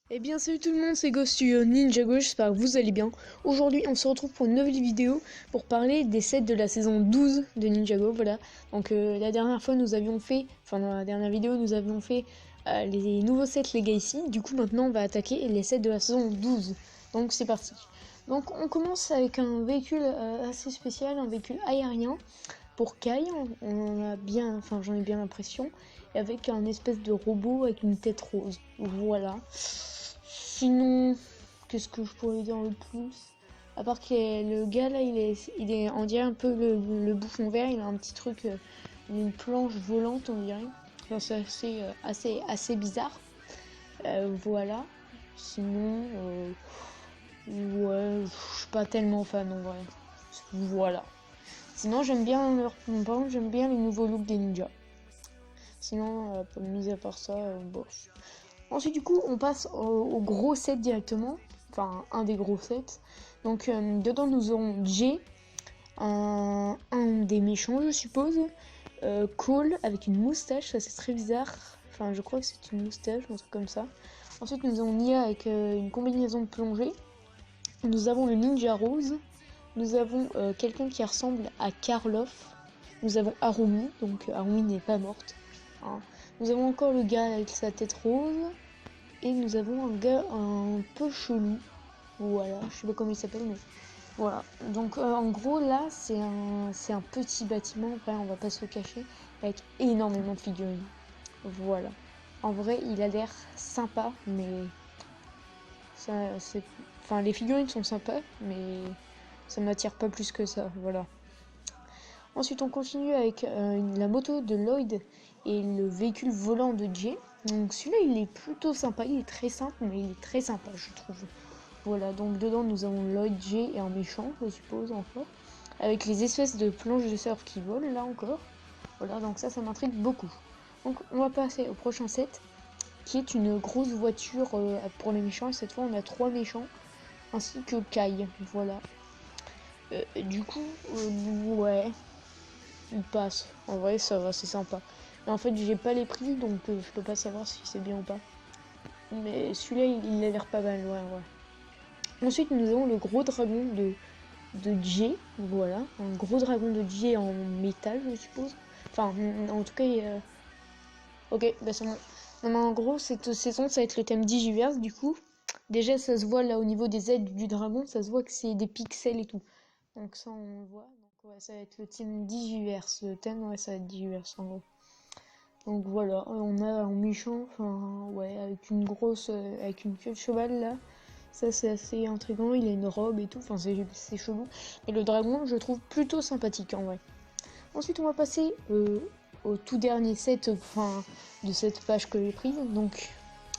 Eh bien salut tout le monde, c'est Ghost Ninja Go, j'espère que vous allez bien. Aujourd'hui on se retrouve pour une nouvelle vidéo pour parler des sets de la saison 12 de Ninjago, voilà. Donc la dernière fois nous avions fait, enfin dans la dernière vidéo nous avions fait les nouveaux sets Legacy. Du coup maintenant on va attaquer les sets de la saison 12. Donc c'est parti. Donc on commence avec un véhicule assez spécial, un véhicule aérien. Pour Kai, on a bien, enfin j'en ai bien l'impression, avec un espèce de robot avec une tête rose. Voilà. Sinon, qu'est-ce que je pourrais dire le plus? À part que le gars là, il est, on dirait un peu le bouffon vert, il a un petit truc, une planche volante, on dirait. Enfin, c'est assez bizarre. Voilà. Sinon, ouais, je suis pas tellement fan en vrai. Voilà. Sinon, j'aime bien j'aime bien les nouveaux looks des ninjas. Sinon, mis à part ça, bof. Ensuite, du coup, on passe au gros set directement. Enfin, un des gros sets. Donc, dedans, nous aurons Jay, un des méchants, je suppose. Cole, avec une moustache, ça c'est très bizarre. Enfin, je crois que c'est une moustache, un truc comme ça. Ensuite, nous avons Nia avec une combinaison de plongée. Nous avons le Ninja Rose. Nous avons quelqu'un qui ressemble à Karloff. Nous avons Harumi, donc Harumi n'est pas morte. Hein. Nous avons encore le gars avec sa tête rose. Et nous avons un gars un peu chelou. Voilà, je sais pas comment il s'appelle, mais voilà. Donc en gros là, c'est un petit bâtiment, après on va pas se le cacher, avec énormément de figurines. Voilà. En vrai, il a l'air sympa, mais ça, c'est, enfin les figurines sont sympas, mais ça m'attire pas plus que ça. Voilà. Ensuite, on continue avec la moto de Lloyd et le véhicule volant de Jay. Donc celui-là, il est plutôt sympa. Il est très simple, mais il est très sympa, je trouve. Voilà, donc dedans, nous avons Lloyd, Jay et un méchant, je suppose, encore. Avec les espèces de planches de surf qui volent, là encore. Voilà, donc ça m'intrigue beaucoup. Donc on va passer au prochain set, qui est une grosse voiture pour les méchants. Et cette fois, on a 3 méchants, ainsi que Kai. Voilà. Du coup, ouais, il passe. En vrai, ça va, c'est sympa. Mais en fait, j'ai pas les prix, donc je peux pas savoir si c'est bien ou pas. Mais celui-là, il a l'air pas mal, ouais. Ensuite, nous avons le gros dragon de Jay. Voilà, un gros dragon de Jay en métal, je suppose. Enfin, en tout cas, ok, bah c'est bon. Non, mais en gros, cette saison, ça va être le thème Digiverse, du coup. Déjà, ça se voit là au niveau des ailes du dragon, ça se voit que c'est des pixels et tout. Donc ça, on le voit. Donc ouais, ça va être le thème Digiverse. Le thème, ouais, ça va être Digiverse en gros. Donc voilà, on a un méchant, enfin ouais, avec une grosse, avec une queue de cheval là. Ça c'est assez intriguant, il a une robe et tout, enfin c'est chelou. Et le dragon, je trouve plutôt sympathique en vrai. Ensuite, on va passer au tout dernier set, enfin de cette page que j'ai prise. Donc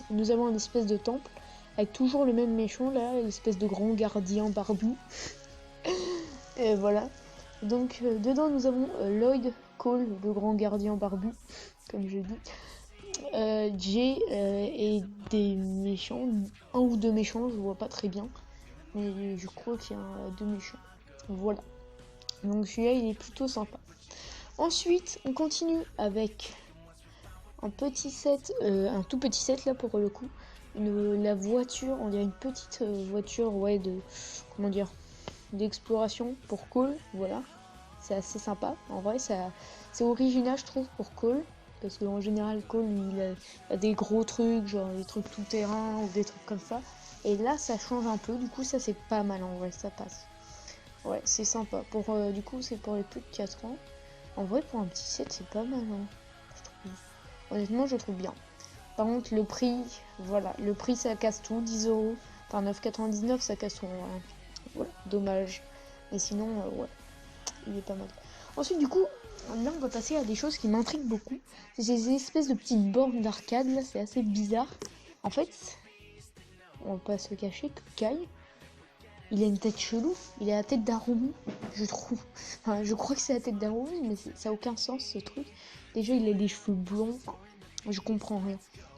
nous avons une espèce de temple avec toujours le même méchant là, l'espèce de grand gardien barbu. Et voilà. Donc dedans nous avons Lloyd Cole, le grand gardien barbu, comme je dis. Jay et des méchants, un ou deux méchants, je vois pas très bien, mais je crois qu'il y a deux méchants. Voilà. Donc celui-là il est plutôt sympa. Ensuite, on continue avec un petit set, un tout petit set là pour le coup. La voiture, on dirait une petite voiture, ouais, de comment dire, d'exploration pour Cole, voilà. C'est assez sympa. En vrai, c'est original, je trouve, pour Cole. Parce qu'en général, Cole, il a des gros trucs, genre des trucs tout terrain ou des trucs comme ça. Et là, ça change un peu. Du coup, ça, c'est pas mal en vrai, ça passe. Ouais, c'est sympa. Du coup, c'est pour les plus de 4 ans. En vrai, pour un petit set, c'est pas mal, hein, je trouve. Honnêtement, je trouve bien. Par contre, le prix, voilà. Le prix, ça casse tout, 10 €. Enfin, 9,99, ça casse tout. Hein. Voilà, dommage. Mais sinon, ouais, il est pas mal. Ensuite, du coup, là, on va passer à des choses qui m'intriguent beaucoup. C'est ces espèces de petites bornes d'arcade, là, c'est assez bizarre. En fait, on va pas se le cacher que Kai, il a une tête chelou. Il a la tête d'Arumi, je trouve. Enfin, je crois que c'est la tête d'Arumi, mais ça a aucun sens, ce truc. Déjà, il a des cheveux blonds. Je comprends rien.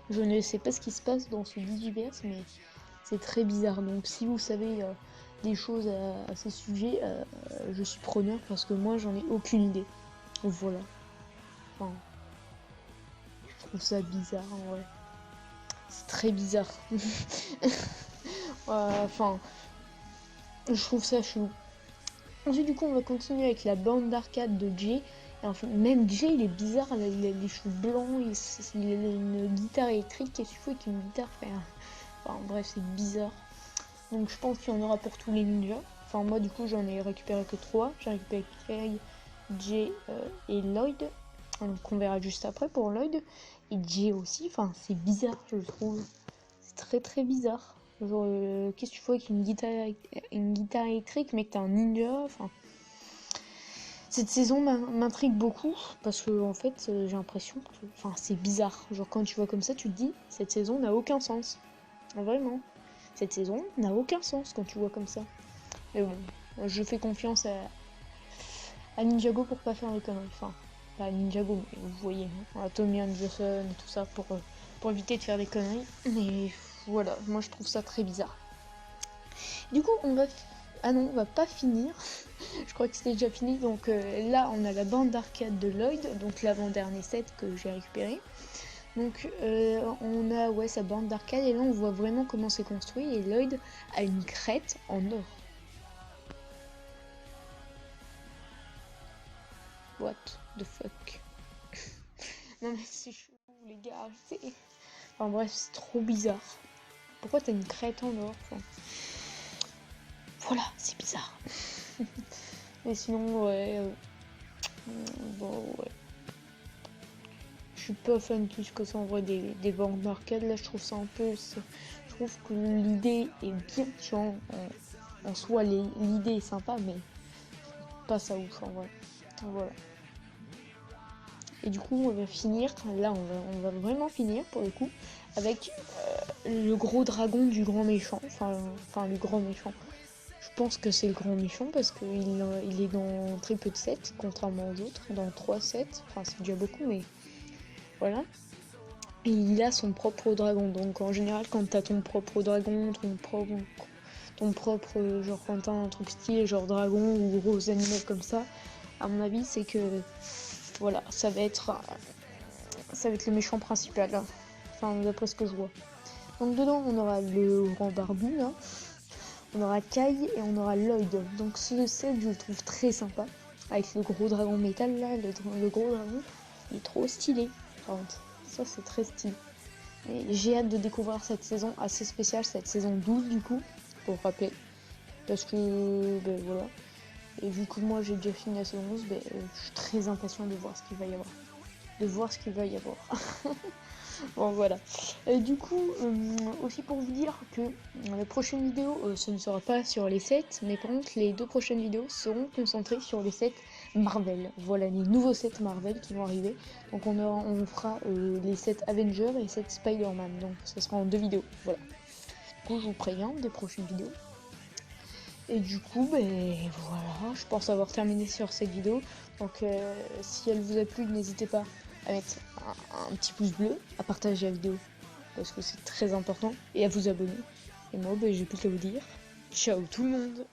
Je ne sais pas ce qui se passe dans ce Digiverse, mais c'est très bizarre. Donc, si vous savez des choses à ce sujet, je suis preneur parce que moi, j'en ai aucune idée. Voilà. Enfin, je trouve ça bizarre en vrai. C'est très bizarre. Enfin, je trouve ça chelou. Ensuite, du coup, on va continuer avec la bande d'arcade de Jay. Et enfin, même Jay, il est bizarre, il a les cheveux blancs, il a une guitare électrique, qu'est-ce qu'il faut avec une guitare faire. Enfin, bref, c'est bizarre. Donc, je pense qu'il y en aura pour tous les ninjas. Enfin, moi, du coup, j'en ai récupéré que 3. J'ai récupéré Kay, Jay et Lloyd. Donc, on verra juste après pour Lloyd. Et Jay aussi, enfin, c'est bizarre, je trouve. C'est très très bizarre. Genre, qu'est-ce que tu fais avec une guitare électrique, mais que t'es un ninja, enfin. Cette saison m'intrigue beaucoup parce que en fait j'ai l'impression que, enfin c'est bizarre. Genre quand tu vois comme ça, tu te dis cette saison n'a aucun sens. Vraiment, cette saison n'a aucun sens quand tu vois comme ça. Mais bon, je fais confiance à Ninjago pour pas faire les conneries. Enfin, pas à Ninjago, mais vous voyez, hein, à Tommy Anderson et tout ça pour éviter de faire des conneries. Mais voilà, moi je trouve ça très bizarre. Du coup, on va... Ah non, on va pas finir. Je crois que c'était déjà fini. Donc là, on a la bande d'arcade de Lloyd, donc l'avant-dernier set que j'ai récupéré. Donc on a ouais sa bande d'arcade et là on voit vraiment comment c'est construit et Lloyd a une crête en or. What the fuck. Non mais c'est chou les gars, c'est... Enfin bref, c'est trop bizarre. Pourquoi t'as une crête en or, enfin... Voilà, c'est bizarre. Mais sinon ouais... bon ouais. Je suis pas fan plus que ça en vrai des bandes d'arcade. Là je trouve ça un peu... Je trouve que l'idée est bien, tu vois, en soi l'idée est sympa mais pas ça ouf en vrai. Voilà. Et du coup on va finir, là on va vraiment finir pour le coup, avec le gros dragon du grand méchant, enfin le grand méchant. Je pense que c'est le grand méchant parce qu'il est dans très peu de sets, contrairement aux autres, dans 3 sets, enfin c'est déjà beaucoup mais voilà. Et il a son propre dragon, donc en général quand t'as ton propre dragon, ton propre genre quand t'as un truc stylé genre dragon ou gros animaux comme ça, à mon avis c'est que voilà, ça va être le méchant principal, hein. Enfin d'après ce que je vois. Donc dedans on aura le grand barbu là, on aura Kai et on aura Lloyd. Donc ce set je le trouve très sympa, avec le gros dragon métal là, le gros dragon, il est trop stylé. Enfin, ça c'est très stylé. Et j'ai hâte de découvrir cette saison assez spéciale, cette saison 12 du coup, pour rappeler. Parce que ben voilà. Et vu que moi j'ai déjà fini la saison 11, ben, je suis très impatient de voir ce qu'il va y avoir. Bon voilà. Du coup, aussi pour vous dire que la prochaine vidéo, ce ne sera pas sur les sets, mais par contre les 2 prochaines vidéos seront concentrées sur les sets Marvel. Voilà les nouveaux sets Marvel qui vont arriver. Donc on fera les sets Avengers et les sets Spider-Man. Donc ce sera en 2 vidéos. Voilà. Du coup je vous préviens des prochaines vidéos. Et du coup, ben voilà, je pense avoir terminé sur cette vidéo. Donc si elle vous a plu, n'hésitez pas à mettre un petit pouce bleu, à partager la vidéo, parce que c'est très important, et à vous abonner. Et moi, ben, j'ai plus qu'à vous dire, ciao tout le monde!